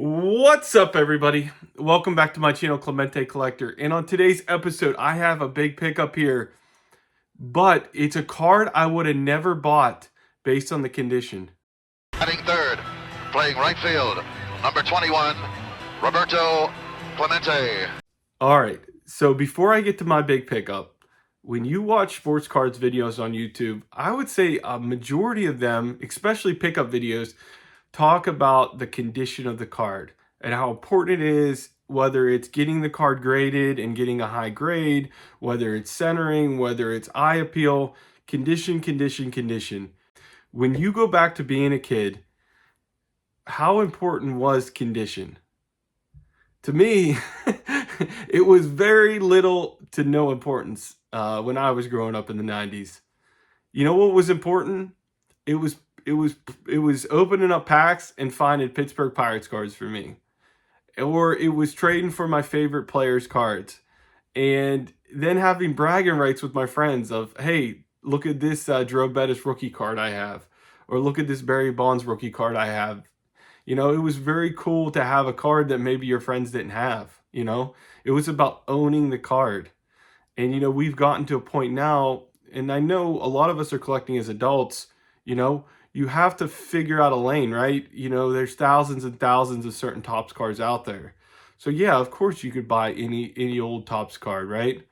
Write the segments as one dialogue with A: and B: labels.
A: What's up, everybody? Welcome back to my channel, Clemente Collector. And on today's episode, I have a big pickup here, but it's a card I would have never bought based on the condition.
B: Batting third, playing right field, number 21, Roberto Clemente.
A: All right, so before I get to my big pickup, when you watch sports cards videos on YouTube, I would say a majority of them, especially pickup videos, talk about the condition of the card and how important it is, whether it's getting the card graded and getting a high grade, whether it's centering, whether it's eye appeal, condition. When you go back to being a kid, how important was condition? To me, it was very little to no importance when I was growing up in the 90s. You know what was important? It was opening up packs and finding Pittsburgh Pirates cards for me. Or it was trading for my favorite players' cards. And then having bragging rights with my friends of, hey, look at this Drew Bettis rookie card I have. Or look at this Barry Bonds rookie card I have. You know, it was very cool to have a card that maybe your friends didn't have, you know. It was about owning the card. And, you know, we've gotten to a point now, and I know a lot of us are collecting as adults, you know, you have to figure out a lane, right? You know, there's thousands and thousands of certain Topps cards out there. So yeah, of course you could buy any old Topps card, right?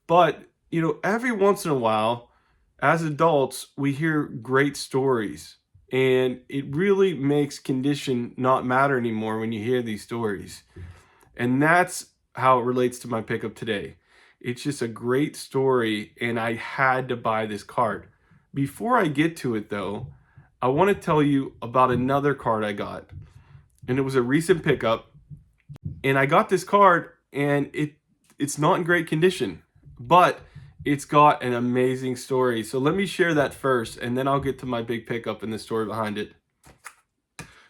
A: But, you know, every once in a while, as adults, we hear great stories. And it really makes condition not matter anymore when you hear these stories. And that's how it relates to my pickup today. It's just a great story, and I had to buy this card. Before I get to it, though, I want to tell you about another card I got. And it was a recent pickup. And I got this card, and it's not in great condition, but it's got an amazing story. So let me share that first, and then I'll get to my big pickup and the story behind it.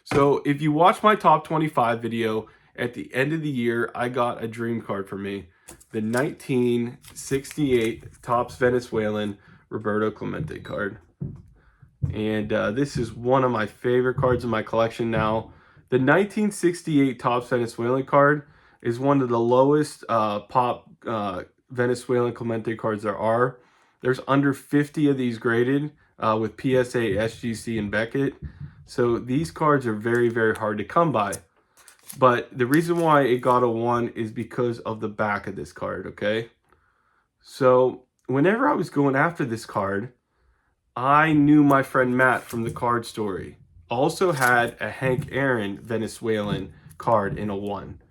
A: So if you watch my top 25 video, at the end of the year, I got a dream card for me. The 1968 Topps Venezuelan Roberto Clemente card. And this is one of my favorite cards in my collection now. The 1968 Topps Venezuelan card is one of the lowest pop Venezuelan Clemente cards there are. There's under 50 of these graded with PSA, SGC, and Beckett. So these cards are very, very hard to come by. But the reason why it got a 1 is because of the back of this card, okay? So whenever I was going after this card, I knew my friend Matt from the Card Story also had a Hank Aaron Venezuelan card in a 1.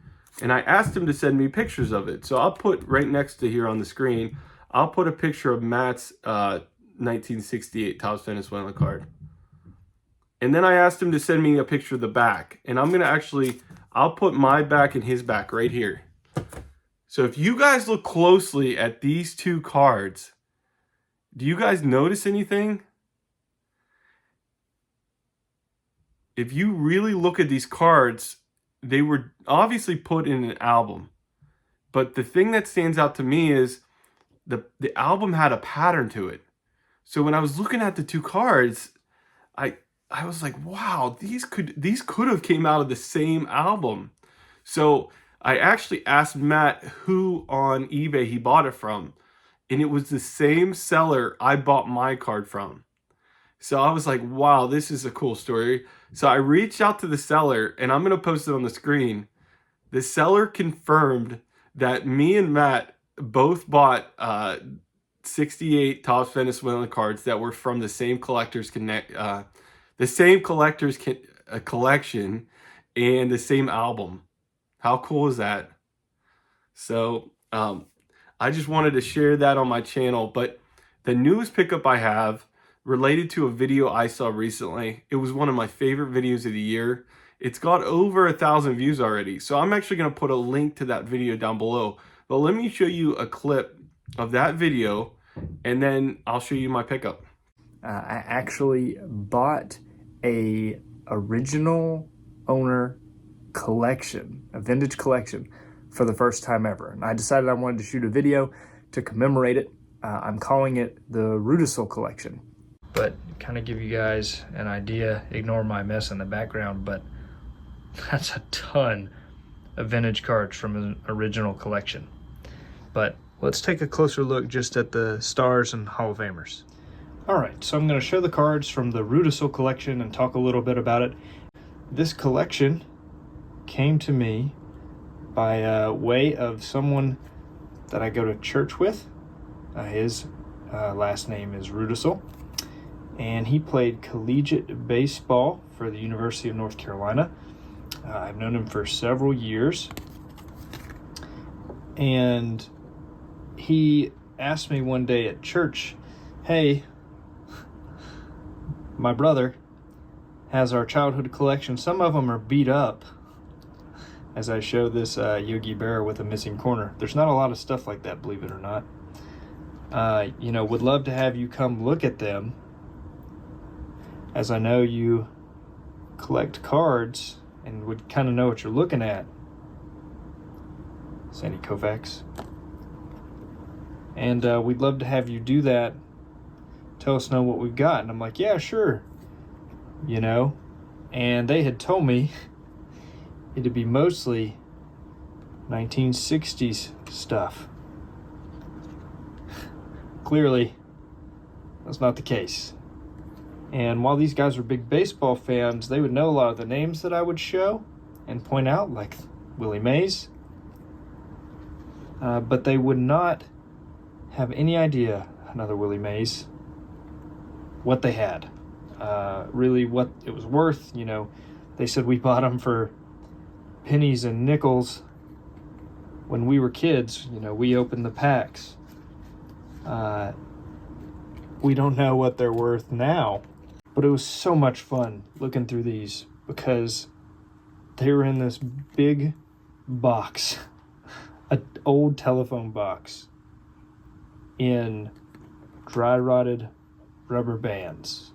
A: And I asked him to send me pictures of it. So I'll put right next to here on the screen, I'll put a picture of Matt's 1968 Topps Venezuelan card. And then I asked him to send me a picture of the back. And I'm going to actually, I'll put my back and his back right here. So if you guys look closely at these two cards, do you guys notice anything? If you really look at these cards, they were obviously put in an album. But the thing that stands out to me is the album had a pattern to it. So when I was looking at the two cards, I was like, wow, these could have came out of the same album. So I actually asked Matt who on eBay he bought it from. And it was the same seller I bought my card from. So I was like, wow, this is a cool story. So I reached out to the seller, and I'm going to post it on the screen. The seller confirmed that me and Matt both bought 68 Topps Venezuelan cards that were from the same collector's collection and the same album. How cool is that? So I just wanted to share that on my channel. But the newest pickup I have related to a video I saw recently. It was one of my favorite videos of the year. It's got over 1,000 views already. So I'm actually going to put a link to that video down below. But let me show you a clip of that video, and then I'll show you my pickup.
C: I actually bought a original owner collection, a vintage collection, for the first time ever. And I decided I wanted to shoot a video to commemorate it. I'm calling it the Rudicil collection. But kind of give you guys an idea, ignore my mess in the background, but That's a ton of vintage cards from an original collection. But let's take a closer look just at the stars and Hall of Famers. All right, so I'm going to show the cards from the Rudicil collection and talk a little bit about it. This collection came to me by way of someone that I go to church with. His last name is Rudicil, and he played collegiate baseball for the University of North Carolina. I've known him for several years, and he asked me one day at church, "Hey, my brother has our childhood collection. Some of them are beat up," as I show this Yogi Berra with a missing corner. There's not a lot of stuff like that, believe it or not. Would love to have you come look at them, as I know you collect cards and would kind of know what you're looking at. Sandy Koufax. And we'd love to have you do that. Tell us know what we've got. And I'm like, yeah, sure. And they had told me it'd be mostly 1960s stuff. Clearly, that's not the case. And while these guys were big baseball fans, they would know a lot of the names that I would show and point out, like Willie Mays. But they would not have any idea, another Willie Mays, what they had. Really what it was worth. They said we bought them for pennies and nickels when we were kids. We opened the packs. We don't know what they're worth now, but it was so much fun looking through these because they were in this big box, an old telephone box in dry rotted rubber bands.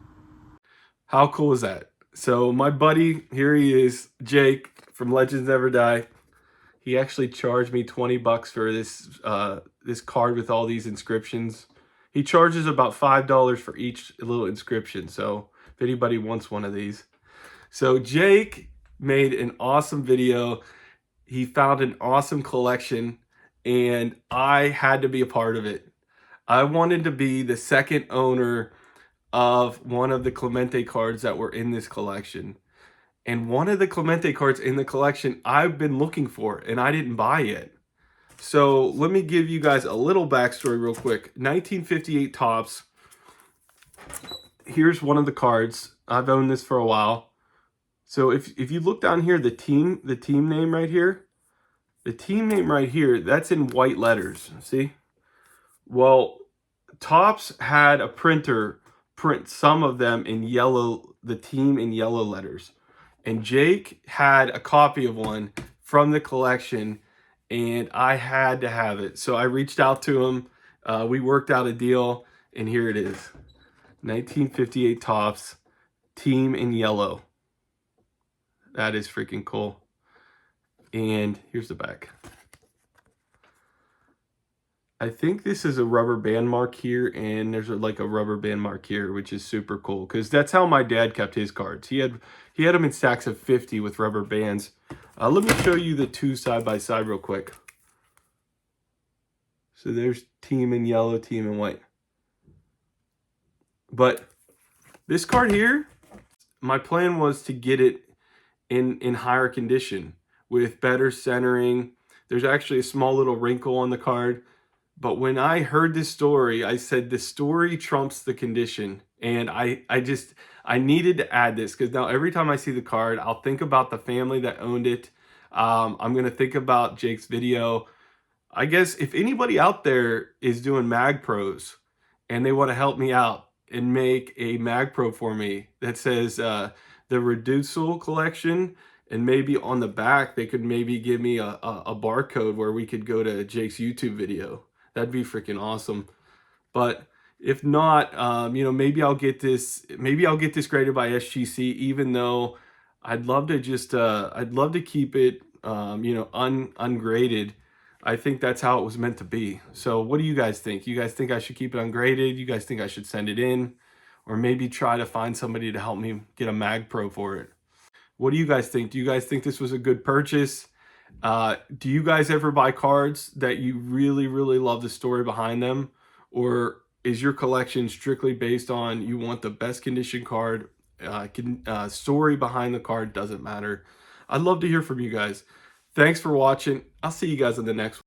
A: How cool is that? So my buddy, here he is, Jake from Legends Never Die. He actually charged me $20 for this card with all these inscriptions. He charges about $5 for each little inscription. So if anybody wants one of these. So Jake made an awesome video. He found an awesome collection, and I had to be a part of it. I wanted to be the second owner of one of the Clemente cards that were in this collection. And one of the Clemente cards in the collection I've been looking for, and I didn't buy it. So let me give you guys a little backstory real quick. 1958 Topps. Here's one of the cards. I've owned this for a while. So if you look down here, the team name right here, that's in white letters. See? Well, Topps had a printer print some of them in yellow, the team in yellow letters. And Jake had a copy of one from the collection, and I had to have it. So I reached out to him. We worked out a deal, and here it is. 1958 Topps, team in yellow. That is freaking cool. And here's the back. I think this is a rubber band mark here, and there's like a rubber band mark here, which is super cool because that's how my dad kept his cards. He had them in stacks of 50 with rubber bands. Let me show you the two side by side real quick. So there's team in yellow, team in white. But this card here, my plan was to get it in higher condition with better centering. There's actually a small little wrinkle on the card. But when I heard this story, I said the story trumps the condition. And I needed to add this because now every time I see the card, I'll think about the family that owned it. I'm going to think about Jake's video. I guess if anybody out there is doing Mag Pros and they want to help me out and make a Mag Pro for me that says the Rudicil collection, and maybe on the back they could maybe give me a barcode where we could go to Jake's YouTube video. That'd be freaking awesome. But if not, maybe I'll get this graded by SGC, even though I'd love to just I'd love to keep it ungraded. I think that's how it was meant to be. So what do you guys think? You guys think I should keep it ungraded? You guys think I should send it in? Or maybe try to find somebody to help me get a Mag Pro for it? What do you guys think? Do you guys think this was a good purchase? Do you guys ever buy cards that you really, really love the story behind them? Or is your collection strictly based on you want the best condition card? Story behind the card doesn't matter. I'd love to hear from you guys. Thanks for watching. I'll see you guys in the next one.